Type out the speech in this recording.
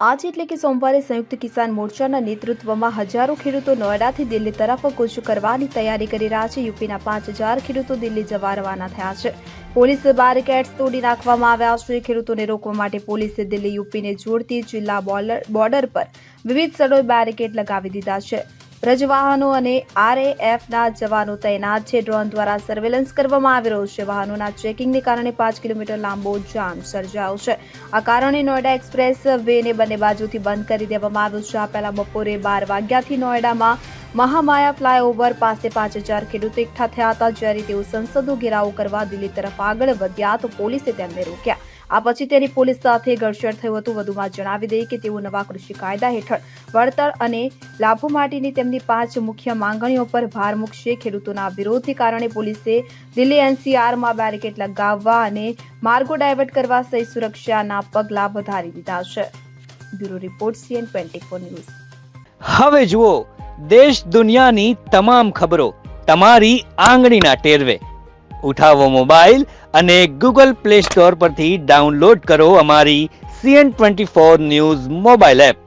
आज એટલે કે સોમવારે સંયુક્ત કિસાન મોરચાના નેતૃત્વમાં હજારો ખેડૂતો નોઈડાથી દિલ્હી તરફ કૂચ કરવાની તૈયારી કરી રહ્યા છે। યુપીના 5000 ખેડૂતો દિલ્હી જવા રવાના થયા છે। પોલીસ બેરિકેડ્સ તોડી નાખવામાં આવ્યા છે। ખેડૂતોને રોકવા માટે પોલીસે દિલ્હી યુપીને જોડતી જિલ્લા બોર્ડર પર વિવિધ સ્થળોએ બેરિકેડ લગાવી દીધા છે। રજવાહનો અને આરએએફના જવાનો તૈનાત છે। ડ્રોન દ્વારા સર્વેલન્સ કરવામાં આવી રહ્યું છે। વાહનોના ચેકિંગને કારણે 5 કિલોમીટર લાંબો જામ સર્જાયો છે। આ કારણે નોઈડા એક્સપ્રેસ વેને બંને બાજુથી બંધ કરી દેવામાં આવ્યો છે। આ પહેલા બપોરે 12 વાગ્યાથી નોઈડામાં મહામાયા ફ્લાયઓવર પાસે 5000 ખેડૂતો એકઠા થયા હતા। જ્યારે તેઓ સંસદનો ઘેરાવ કરવા દિલ્હી તરફ આગળ વધ્યા તો પોલીસે તેમને રોક્યા। આ પછી તેની પોલીસ સાથે ઘર્ષણ થયું હતું। વધુમાં જણાવી દઈએ કે તેઓ નવા કૃષિ કાયદા હેઠળ વળતર અને લાભો માટેની તેમની 5 મુખ્ય માંગણીઓ પર ભાર મૂકશે। ખેડૂતોના વિરોધને કારણે પોલીસે દિલ્હી એનસીઆરમાં બેરિકેડ લગાવવા અને માર્ગો ડાયવર્ટ કરવા સહિત સુરક્ષાના પગલાં વધારી દીધા છે। Bureau report CN24 news. હવે જુઓ દેશ દુનિયાની તમામ ખબરો તમારી આંગળીના ટેરવે। ઉઠાવો મોબાઈલ અને ગૂગલ પ્લે સ્ટોર પરથી ડાઉનલોડ કરો અમારી CN24 ન્યૂઝ મોબાઈલ એપ।